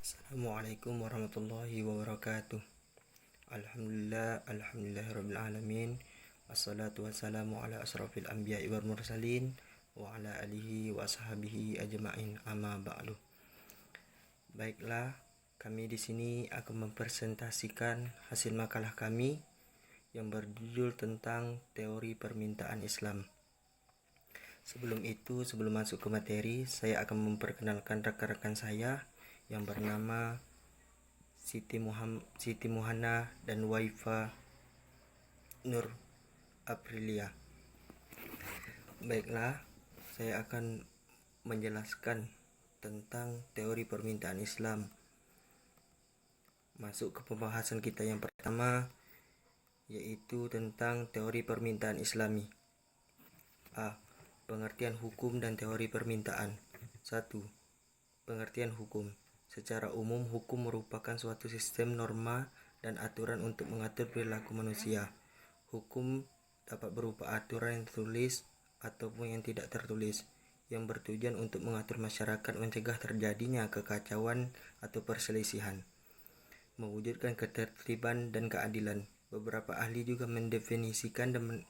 Assalamualaikum warahmatullahi wabarakatuh. Alhamdulillahirabbil alamin. Wassalatu wassalamu ala asrofil anbiya'i wal mursalin wa ala alihi wa ashabihi ajma'in, amma ba'du. Baiklah, kami di sini akan mempresentasikan hasil makalah kami yang berjudul tentang teori permintaan Islam. Sebelum masuk ke materi, saya akan memperkenalkan rekan-rekan saya yang bernama Siti Muhanna dan Waifa Nur Aprilia. Baiklah, saya akan menjelaskan tentang teori permintaan Islam. Masuk ke pembahasan kita yang pertama, yaitu tentang teori permintaan Islami. A. Pengertian hukum dan teori permintaan. 1. Pengertian hukum. Secara umum, hukum merupakan suatu sistem norma dan aturan untuk mengatur perilaku manusia. Hukum dapat berupa aturan yang tertulis ataupun yang tidak tertulis, yang bertujuan untuk mengatur masyarakat mencegah terjadinya kekacauan atau perselisihan, mewujudkan ketertiban dan keadilan. Beberapa ahli juga mendefinisikan dan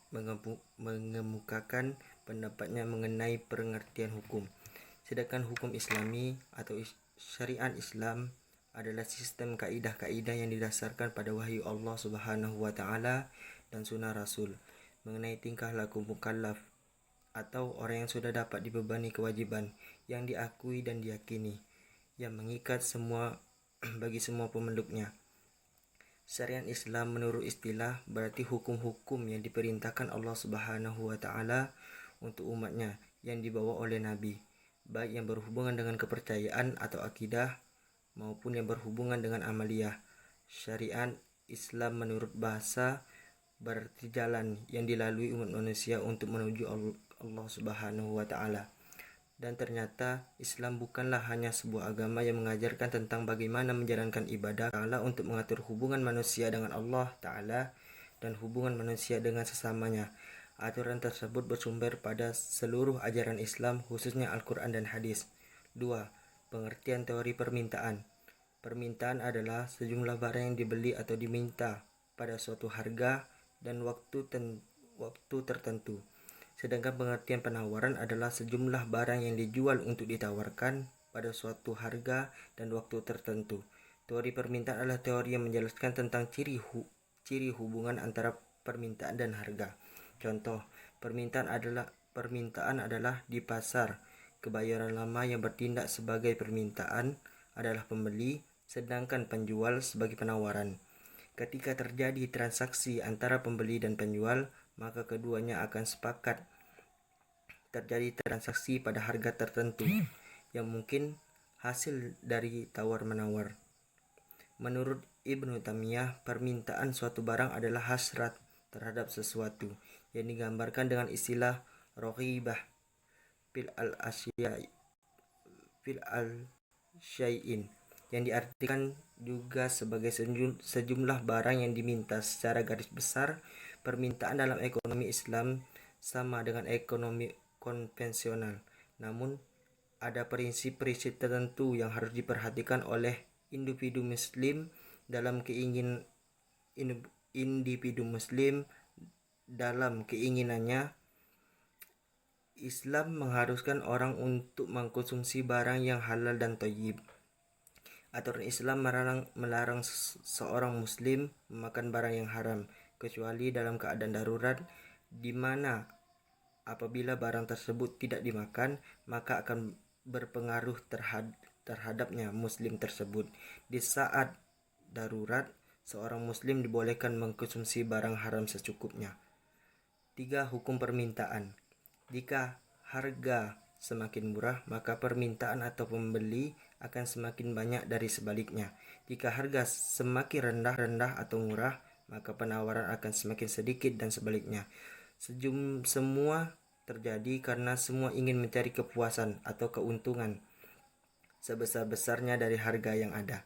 mengemukakan pendapatnya mengenai pengertian hukum. Sedangkan hukum Islami atau syariat Islam adalah sistem kaidah-kaidah yang didasarkan pada wahyu Allah Subhanahu wa taala dan sunnah Rasul mengenai tingkah laku mukallaf atau orang yang sudah dapat dibebani kewajiban yang diakui dan diyakini, yang mengikat semua bagi semua pemeluknya. Syariat Islam menurut istilah berarti hukum-hukum yang diperintahkan Allah Subhanahu wa taala untuk umatnya yang dibawa oleh Nabi, baik yang berhubungan dengan kepercayaan atau akidah maupun yang berhubungan dengan amaliyah. Syariat Islam menurut bahasa berarti jalan yang dilalui umat manusia untuk menuju Allah Subhanahu wa taala. Dan ternyata Islam bukanlah hanya sebuah agama yang mengajarkan tentang bagaimana menjalankan ibadah Ta'ala untuk mengatur hubungan manusia dengan Allah Ta'ala dan hubungan manusia dengan sesamanya. Aturan tersebut bersumber pada seluruh ajaran Islam, khususnya Al-Quran dan Hadis. 2. Pengertian teori permintaan. Permintaan adalah sejumlah barang yang dibeli atau diminta pada suatu harga dan waktu tertentu. Sedangkan pengertian penawaran adalah sejumlah barang yang dijual untuk ditawarkan pada suatu harga dan waktu tertentu. Teori permintaan adalah teori yang menjelaskan tentang ciri hubungan antara permintaan dan harga. Contoh, permintaan adalah di pasar. Kebayaran lama yang bertindak sebagai permintaan adalah pembeli, sedangkan penjual sebagai penawaran. Ketika terjadi transaksi antara pembeli dan penjual, maka keduanya akan sepakat terjadi transaksi pada harga tertentu yang mungkin hasil dari tawar-menawar. Menurut Ibnu Taimiyah, permintaan suatu barang adalah hasrat terhadap sesuatu yang digambarkan dengan istilah raghibah fil al-syai'in, yang diartikan juga sebagai sejumlah barang yang diminta. Secara garis besar, permintaan dalam ekonomi Islam sama dengan ekonomi konvensional, namun ada prinsip-prinsip tertentu yang harus diperhatikan oleh individu muslim dalam keinginannya. Islam mengharuskan orang untuk mengkonsumsi barang yang halal dan thayyib. Aturan Islam melarang seorang muslim memakan barang yang haram kecuali dalam keadaan darurat, di mana apabila barang tersebut tidak dimakan, maka akan berpengaruh terhadapnya muslim tersebut. Di saat darurat, seorang muslim dibolehkan mengkonsumsi barang haram secukupnya. 3. Hukum permintaan. Jika harga semakin murah, maka permintaan atau pembeli akan semakin banyak dari sebaliknya. Jika harga semakin rendah atau murah, maka penawaran akan semakin sedikit dan sebaliknya. Semua terjadi karena semua ingin mencari kepuasan atau keuntungan sebesar-besarnya dari harga yang ada.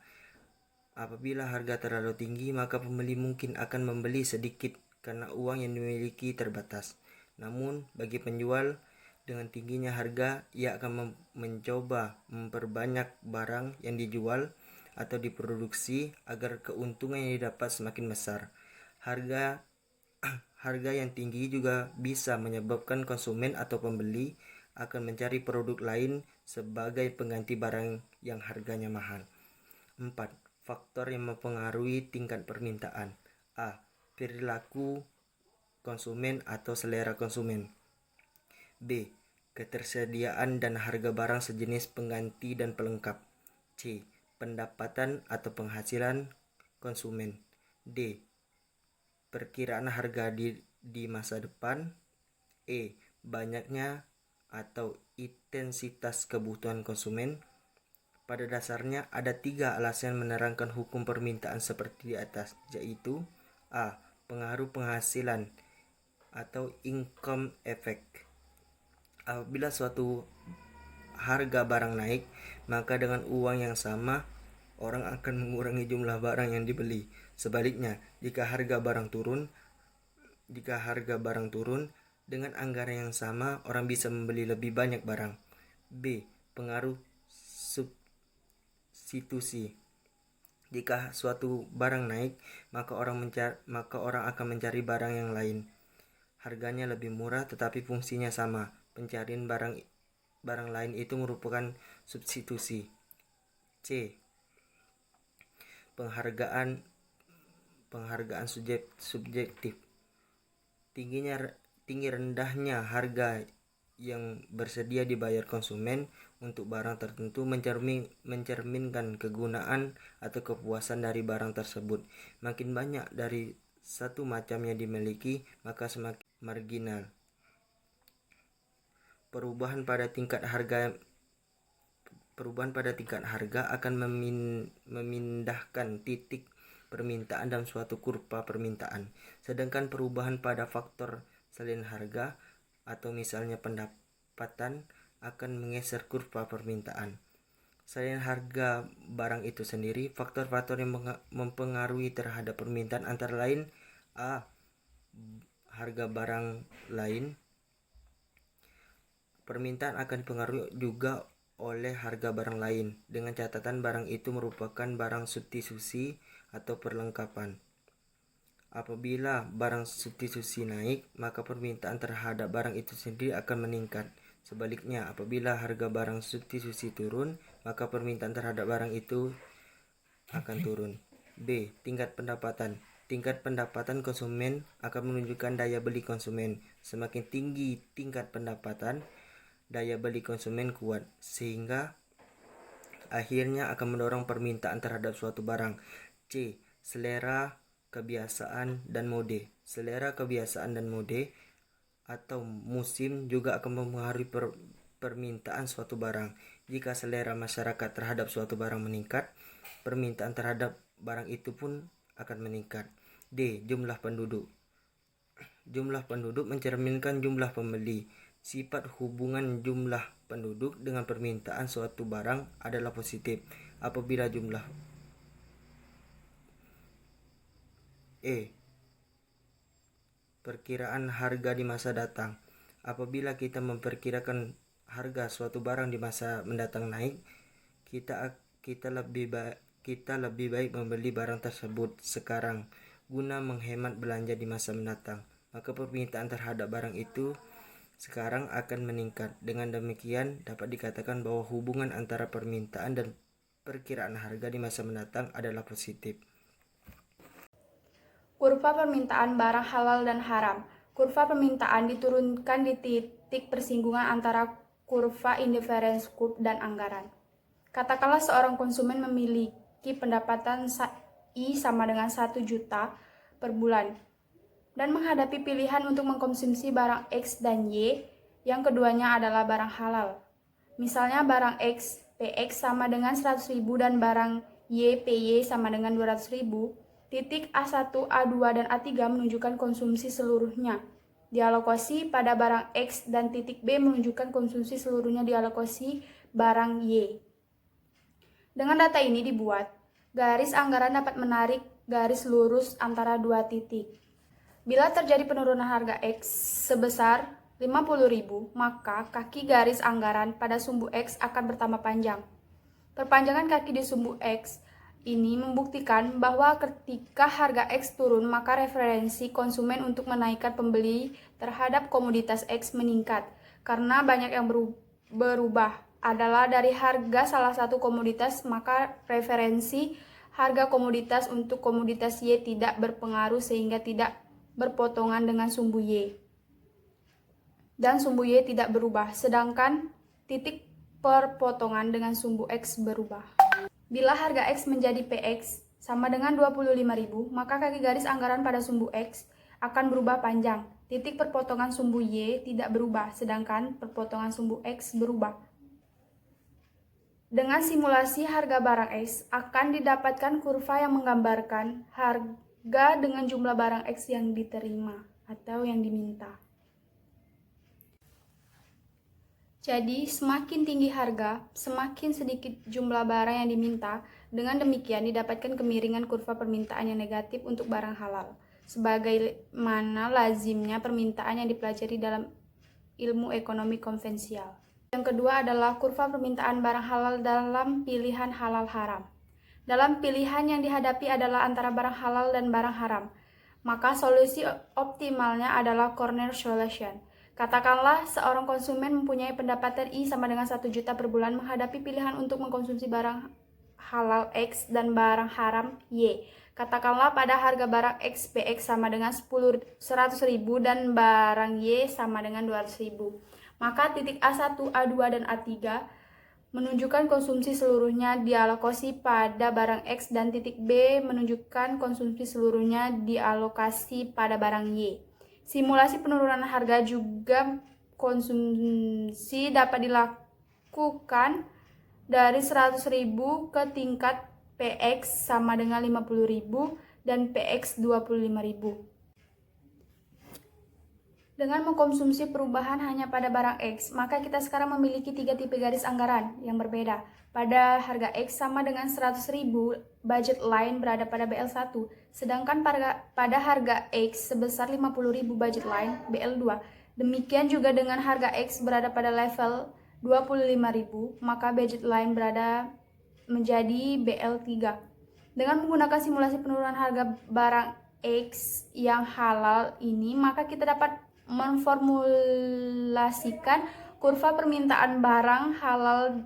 Apabila harga terlalu tinggi, maka pembeli mungkin akan membeli sedikit karena uang yang dimiliki terbatas. Namun bagi penjual, dengan tingginya harga, ia akan mencoba memperbanyak barang yang dijual atau diproduksi agar keuntungan yang didapat semakin besar. Harga yang tinggi juga bisa menyebabkan konsumen atau pembeli akan mencari produk lain sebagai pengganti barang yang harganya mahal. 4. Faktor yang mempengaruhi tingkat permintaan. A. Perilaku konsumen atau selera konsumen. B. Ketersediaan dan harga barang sejenis pengganti dan pelengkap. C. Pendapatan atau penghasilan konsumen. D. Perkiraan harga di masa depan. E. Banyaknya atau intensitas kebutuhan konsumen. Pada dasarnya ada 3 alasan menerangkan hukum permintaan seperti di atas, yaitu A. Pengaruh penghasilan atau income effect. Apabila suatu harga barang naik, maka dengan uang yang sama orang akan mengurangi jumlah barang yang dibeli. Sebaliknya, jika harga barang turun dengan anggaran yang sama, orang bisa membeli lebih banyak barang. B. Pengaruh substitusi. Jika suatu barang naik, maka orang akan mencari barang yang lain. Harganya lebih murah tetapi fungsinya sama. Pencarian barang lain itu merupakan substitusi. C. Penghargaan subjektif. Tinggi rendahnya harga yang bersedia dibayar konsumen untuk barang tertentu mencerminkan kegunaan atau kepuasan dari barang tersebut. Makin banyak dari satu macam yang dimiliki, maka semakin marginal. Perubahan pada tingkat harga akan memindahkan titik permintaan dalam suatu kurva permintaan. Sedangkan perubahan pada faktor selain harga atau misalnya pendapatan akan menggeser kurva permintaan. Selain harga barang itu sendiri, faktor-faktor yang mempengaruhi terhadap permintaan antara lain: A. Harga barang lain. Permintaan akan dipengaruhi juga oleh harga barang lain, dengan catatan barang itu merupakan barang substitusi atau perlengkapan. Apabila barang substitusi naik, maka permintaan terhadap barang itu sendiri akan meningkat. Sebaliknya, apabila harga barang substitusi turun, maka permintaan terhadap barang itu akan turun. B. Tingkat pendapatan. Tingkat pendapatan konsumen akan menunjukkan daya beli konsumen. Semakin tinggi tingkat pendapatan, daya beli konsumen kuat, sehingga akhirnya akan mendorong permintaan terhadap suatu barang. C. Selera, kebiasaan, dan mode. Selera, kebiasaan, dan mode atau musim juga akan mempengaruhi permintaan suatu barang. Jika selera masyarakat terhadap suatu barang meningkat, permintaan terhadap barang itu pun akan meningkat. D. Jumlah penduduk. Jumlah penduduk mencerminkan jumlah pembeli. Sifat hubungan jumlah penduduk dengan permintaan suatu barang adalah positif. Apabila jumlah perkiraan harga di masa datang. Apabila kita memperkirakan harga suatu barang di masa mendatang naik, kita lebih baik membeli barang tersebut sekarang guna menghemat belanja di masa mendatang. Maka permintaan terhadap barang itu sekarang akan meningkat. Dengan demikian dapat dikatakan bahwa hubungan antara permintaan dan perkiraan harga di masa mendatang adalah positif. Kurva permintaan barang halal dan haram. Kurva permintaan diturunkan di titik persinggungan antara kurva indifference curve dan anggaran. Katakanlah seorang konsumen memiliki pendapatan I sama dengan 1 juta per bulan dan menghadapi pilihan untuk mengkonsumsi barang X dan Y, yang keduanya adalah barang halal. Misalnya barang X, PX sama dengan 100.000 dan barang Y, PY sama dengan 200.000. Titik A1, A2, dan A3 menunjukkan konsumsi seluruhnya dialokasi pada barang X dan titik B menunjukkan konsumsi seluruhnya dialokasi barang Y. Dengan data ini dibuat, garis anggaran dapat menarik garis lurus antara dua titik. Bila terjadi penurunan harga X sebesar 50.000, maka kaki garis anggaran pada sumbu X akan bertambah panjang. Perpanjangan kaki di sumbu X ini membuktikan bahwa ketika harga X turun, maka referensi konsumen untuk menaikkan pembeli terhadap komoditas X meningkat. Karena banyak yang berubah adalah dari harga salah satu komoditas, maka referensi harga komoditas untuk komoditas Y tidak berpengaruh sehingga tidak berpotongan dengan sumbu Y. Dan sumbu Y tidak berubah, sedangkan titik perpotongan dengan sumbu X berubah. Bila harga X menjadi PX sama dengan 25.000, maka kaki garis anggaran pada sumbu X akan berubah panjang. Titik perpotongan sumbu Y tidak berubah, sedangkan perpotongan sumbu X berubah. Dengan simulasi harga barang X, akan didapatkan kurva yang menggambarkan harga dengan jumlah barang X yang diterima atau yang diminta. Jadi, semakin tinggi harga, semakin sedikit jumlah barang yang diminta. Dengan demikian, didapatkan kemiringan kurva permintaan yang negatif untuk barang halal, sebagaimana lazimnya permintaan yang dipelajari dalam ilmu ekonomi konvensional. Yang kedua adalah kurva permintaan barang halal dalam pilihan halal haram. Dalam pilihan yang dihadapi adalah antara barang halal dan barang haram, maka solusi optimalnya adalah corner solution. Katakanlah seorang konsumen mempunyai pendapatan I sama dengan 1 juta per bulan menghadapi pilihan untuk mengkonsumsi barang halal X dan barang haram Y. Katakanlah pada harga barang X PX sama dengan 100.000 dan barang Y sama dengan 200.000. Maka titik A1, A2, dan A3 menunjukkan konsumsi seluruhnya dialokasi pada barang X dan titik B menunjukkan konsumsi seluruhnya dialokasi pada barang Y. Simulasi penurunan harga juga konsumsi dapat dilakukan dari 100.000 ke tingkat PX sama dengan 50.000 dan PX 25.000. Dengan mengkonsumsi perubahan hanya pada barang X, maka kita sekarang memiliki 3 tipe garis anggaran yang berbeda. Pada harga X sama dengan 100.000, budget line berada pada BL1, sedangkan pada harga X sebesar 50.000 budget line BL2. Demikian juga dengan harga X berada pada level 25.000, maka budget line berada menjadi BL3. Dengan menggunakan simulasi penurunan harga barang X yang halal ini, maka kita dapat memformulasikan kurva permintaan barang halal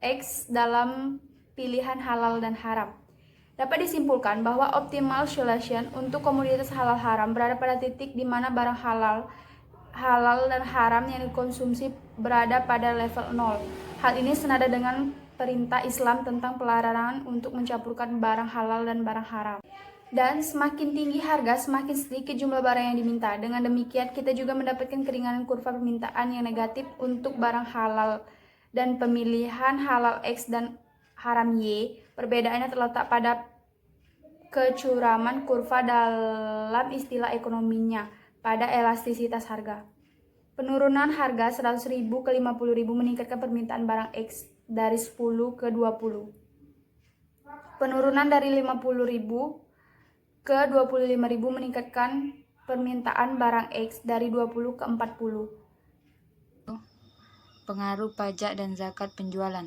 X dalam pilihan halal dan haram. Dapat disimpulkan bahwa optimal solution untuk komoditas halal haram berada pada titik di mana barang halal dan haram yang dikonsumsi berada pada level 0. Hal ini senada dengan perintah Islam tentang pelarangan untuk mencampurkan barang halal dan barang haram. Dan semakin tinggi harga, semakin sedikit jumlah barang yang diminta. Dengan demikian, kita juga mendapatkan keringanan kurva permintaan yang negatif untuk barang halal dan pemilihan halal X dan haram Y. Perbedaannya terletak pada kecuraman kurva dalam istilah ekonominya, pada elastisitas harga. Penurunan harga 100.000 ke 50.000 meningkatkan permintaan barang X dari 10 ke 20. Penurunan dari 50.000 ke 25.000 meningkatkan permintaan barang X dari 20 ke 40. Pengaruh pajak dan zakat penjualan.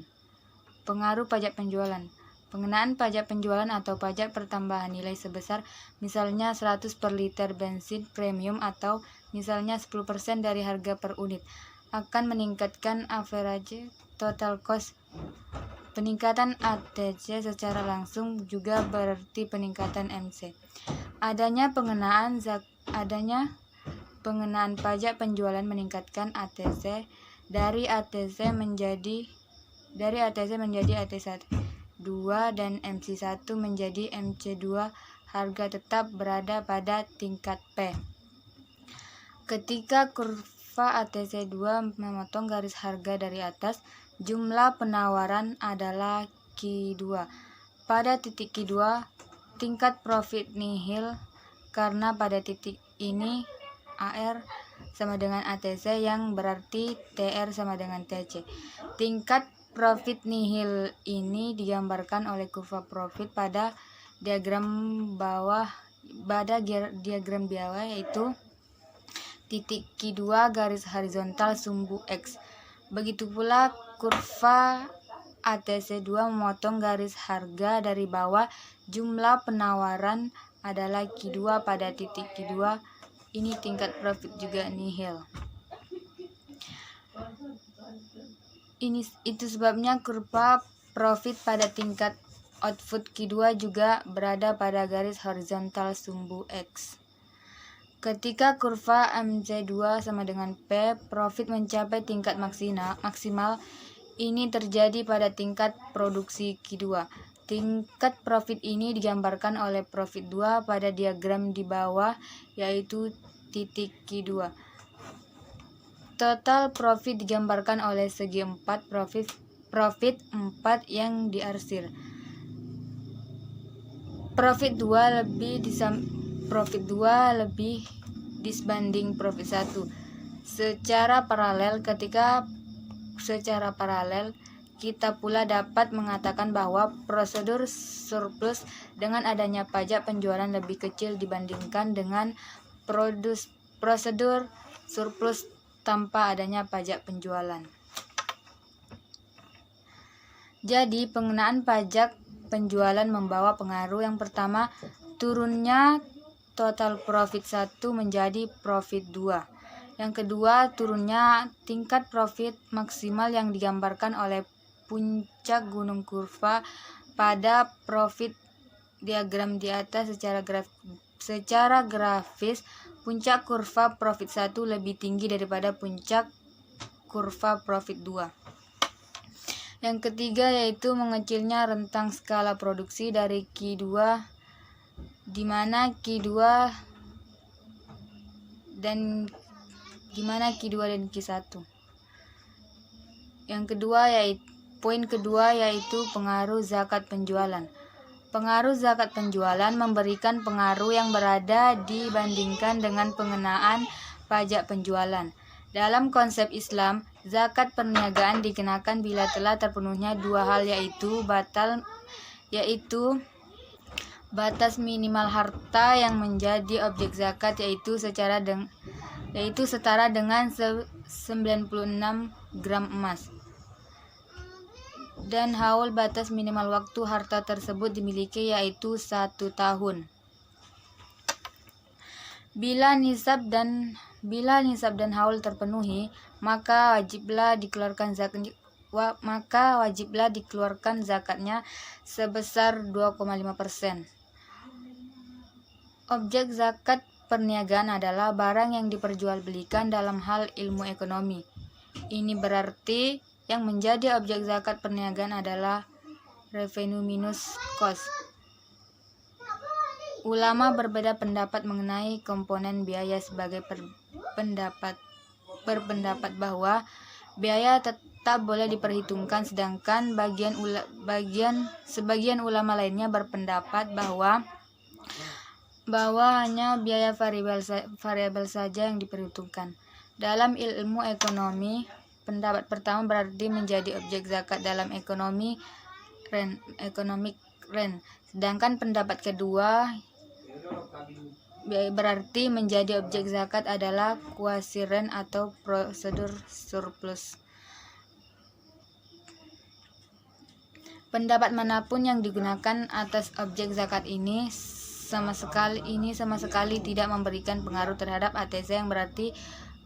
Pengaruh pajak penjualan. Pengenaan pajak penjualan atau pajak pertambahan nilai sebesar misalnya 100 per liter bensin premium atau misalnya 10% dari harga per unit akan meningkatkan average total cost. Peningkatan ATC secara langsung juga berarti peningkatan MC. Adanya pengenaan pajak penjualan meningkatkan ATC dari ATC menjadi AT1 dan MC1 menjadi MC2. Harga tetap berada pada tingkat P. Ketika kurva ATC2 memotong garis harga dari atas, jumlah penawaran adalah Q2. Pada titik Q2, tingkat profit nihil karena pada titik ini AR sama dengan ATC yang berarti TR sama dengan TC. Tingkat profit nihil ini digambarkan oleh kurva profit pada diagram bawah yaitu titik Q2 garis horizontal sumbu X. Begitu pula kurva ATC 2 memotong garis harga dari bawah jumlah penawaran adalah Q2 pada titik Q2. Ini tingkat profit juga nihil. Itu sebabnya kurva profit pada tingkat output Q2 juga berada pada garis horizontal sumbu X. Ketika kurva MC2 sama dengan P, profit mencapai tingkat maksimal. Ini terjadi pada tingkat produksi Q2. Tingkat profit ini digambarkan oleh profit 2 pada diagram di bawah, yaitu titik Q2. Total profit digambarkan oleh segi 4, profit 4 yang diarsir. Profit 2 lebih disbanding profit 1. Secara paralel, kita pula dapat mengatakan bahwa prosedur surplus dengan adanya pajak penjualan lebih kecil dibandingkan dengan prosedur surplus tanpa adanya pajak penjualan. Jadi, pengenaan pajak penjualan membawa pengaruh. Yang pertama, turunnya total profit 1 menjadi profit 2. Yang kedua, turunnya tingkat profit maksimal yang digambarkan oleh puncak gunung kurva pada profit diagram di atas. Secara grafis, puncak kurva profit 1 lebih tinggi daripada puncak kurva profit 2. Yang ketiga yaitu mengecilnya rentang skala produksi dari Q2, di mana Q2 dan Q1. Poin kedua yaitu pengaruh zakat penjualan. Pengaruh zakat penjualan memberikan pengaruh yang berada dibandingkan dengan pengenaan pajak penjualan. Dalam konsep Islam, zakat perniagaan dikenakan bila telah terpenuhnya dua hal, yaitu batas minimal harta yang menjadi objek zakat, yaitu setara dengan 96 gram emas, dan haul batas minimal waktu harta tersebut dimiliki, yaitu 1 tahun. Bila nisab dan haul terpenuhi, maka wajiblah dikeluarkan zakatnya sebesar 2,5%. Objek zakat perniagaan adalah barang yang diperjualbelikan dalam hal ilmu ekonomi. Ini berarti yang menjadi objek zakat perniagaan adalah revenue minus cost. Ulama berbeda pendapat mengenai komponen biaya. Berpendapat bahwa biaya tetap boleh diperhitungkan, sedangkan sebagian ulama lainnya berpendapat bahwa hanya biaya variabel saja yang diperhitungkan. Dalam ilmu ekonomi, pendapat pertama berarti menjadi objek zakat dalam economic rent, sedangkan pendapat kedua berarti menjadi objek zakat adalah quasi rent atau prosedur surplus. Pendapat manapun yang digunakan atas objek zakat ini sama sekali tidak memberikan pengaruh terhadap ATC,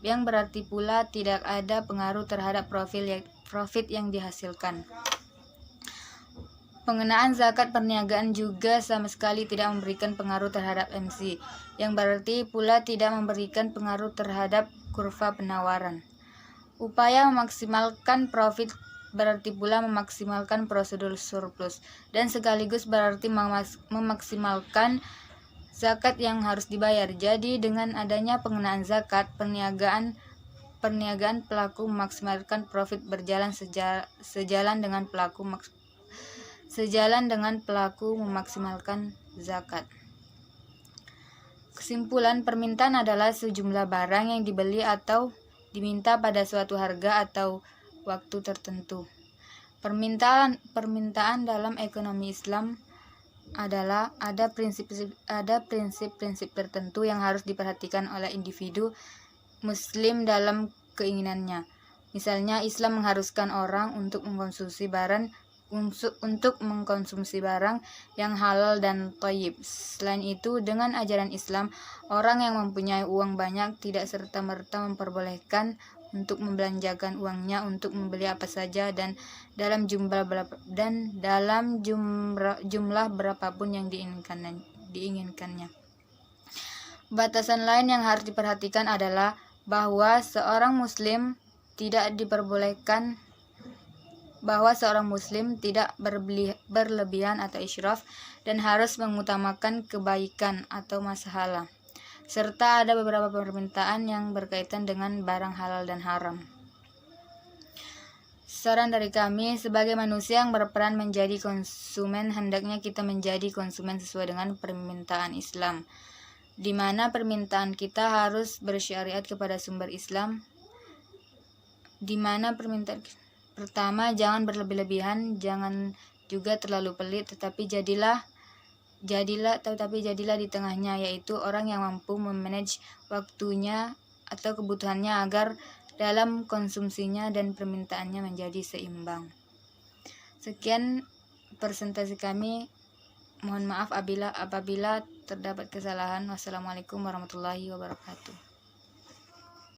yang berarti pula tidak ada pengaruh terhadap profit yang dihasilkan. Pengenaan zakat perniagaan juga sama sekali tidak memberikan pengaruh terhadap MC, yang berarti pula tidak memberikan pengaruh terhadap kurva penawaran. Upaya memaksimalkan profit berarti pula memaksimalkan prosedur surplus, dan sekaligus berarti memaksimalkan zakat yang harus dibayar. Jadi dengan adanya pengenaan zakat perniagaan pelaku memaksimalkan profit berjalan sejalan dengan pelaku memaksimalkan zakat. Kesimpulan, permintaan adalah sejumlah barang yang dibeli atau diminta pada suatu harga atau waktu tertentu. Permintaan dalam ekonomi Islam adalah ada prinsip-prinsip tertentu yang harus diperhatikan oleh individu Muslim dalam keinginannya. Misalnya, Islam mengharuskan orang untuk mengkonsumsi barang untuk mengkonsumsi barang yang halal dan thayyib. Selain itu, dengan ajaran Islam, orang yang mempunyai uang banyak tidak serta-merta memperbolehkan untuk membelanjakan uangnya untuk membeli apa saja dan dalam jumlah berapapun yang diinginkannya. Batasan lain yang harus diperhatikan adalah bahwa seorang muslim tidak berlebihan atau israf dan harus mengutamakan kebaikan atau masalah, serta ada beberapa permintaan yang berkaitan dengan barang halal dan haram. Saran dari kami, sebagai manusia yang berperan menjadi konsumen, hendaknya kita menjadi konsumen sesuai dengan permintaan Islam, di mana permintaan kita harus bersyariat kepada sumber Islam, di mana permintaan pertama, jangan berlebih-lebihan, jangan juga terlalu pelit, tetapi jadilah di tengahnya, yaitu orang yang mampu memanage waktunya atau kebutuhannya agar dalam konsumsinya dan permintaannya menjadi seimbang. Sekian presentasi kami. Mohon maaf apabila terdapat kesalahan. Wassalamualaikum warahmatullahi wabarakatuh.